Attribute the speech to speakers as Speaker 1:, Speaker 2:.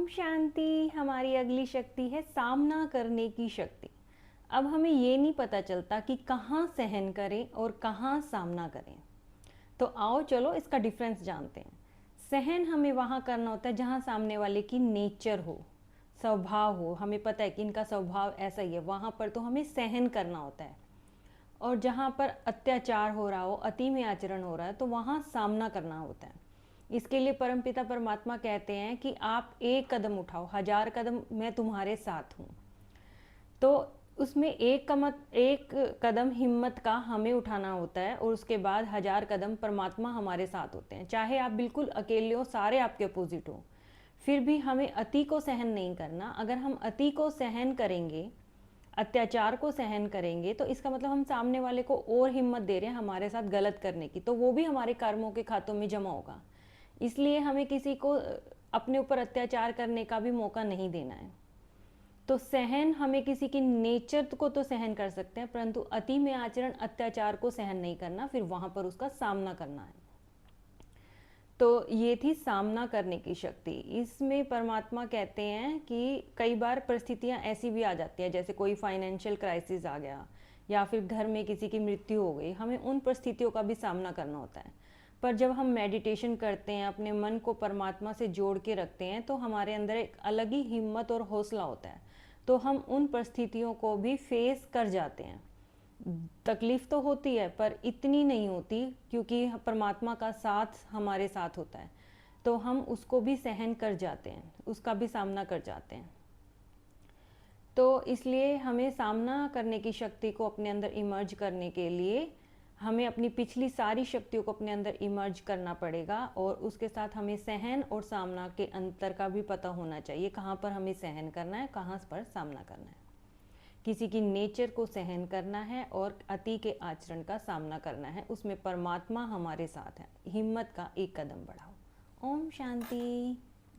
Speaker 1: शांति। हमारी अगली शक्ति है सामना करने की शक्ति। अब हमें ये नहीं पता चलता कि कहाँ सहन करें और कहाँ सामना करें। तो आओ चलो इसका डिफरेंस जानते हैं। सहन हमें वहाँ करना होता है जहाँ सामने वाले की नेचर हो, स्वभाव हो, हमें पता है कि इनका स्वभाव ऐसा ही है, वहाँ पर तो हमें सहन करना होता है। और जहाँ पर अत्याचार हो रहा हो, अति में आचरण हो रहा है, तो वहाँ सामना करना होता है। इसके लिए परमपिता परमात्मा कहते हैं कि आप एक कदम उठाओ, 1000 कदम मैं तुम्हारे साथ हूँ। तो उसमें एक कदम हिम्मत का हमें उठाना होता है और उसके बाद 1000 कदम परमात्मा हमारे साथ होते हैं। चाहे आप बिल्कुल अकेले हो, सारे आपके अपोजिट हो, फिर भी हमें अति को सहन नहीं करना। अगर हम अति को सहन करेंगे, अत्याचार को सहन करेंगे, तो इसका मतलब हम सामने वाले को और हिम्मत दे रहे हैं हमारे साथ गलत करने की, तो वो भी हमारे कर्मों के खातों में जमा होगा। इसलिए हमें किसी को अपने ऊपर अत्याचार करने का भी मौका नहीं देना है। तो सहन, हमें किसी की नेचर को तो सहन कर सकते हैं, परंतु अति में आचरण, अत्याचार को सहन नहीं करना, फिर वहां पर उसका सामना करना है। तो ये थी सामना करने की शक्ति। इसमें परमात्मा कहते हैं कि कई बार परिस्थितियां ऐसी भी आ जाती हैं, जैसे कोई फाइनेंशियल क्राइसिस आ गया या फिर घर में किसी की मृत्यु हो गई, हमें उन परिस्थितियों का भी सामना करना होता है। पर जब हम मेडिटेशन करते हैं, अपने मन को परमात्मा से जोड़ के रखते हैं, तो हमारे अंदर एक अलग ही हिम्मत और हौसला होता है। तो हम उन परिस्थितियों को भी फेस कर जाते हैं। तकलीफ तो होती है पर इतनी नहीं होती, क्योंकि परमात्मा का साथ हमारे साथ होता है, तो हम उसको भी सहन कर जाते हैं, उसका भी सामना कर जाते हैं। तो इसलिए हमें सामना करने की शक्ति को अपने अंदर इमर्ज करने के लिए हमें अपनी पिछली सारी शक्तियों को अपने अंदर इमर्ज करना पड़ेगा, और उसके साथ हमें सहन और सामना के अंतर का भी पता होना चाहिए, कहाँ पर हमें सहन करना है, कहाँ पर सामना करना है। किसी की नेचर को सहन करना है और अति के आचरण का सामना करना है, उसमें परमात्मा हमारे साथ है। हिम्मत का एक कदम बढ़ाओ। ओम शांति।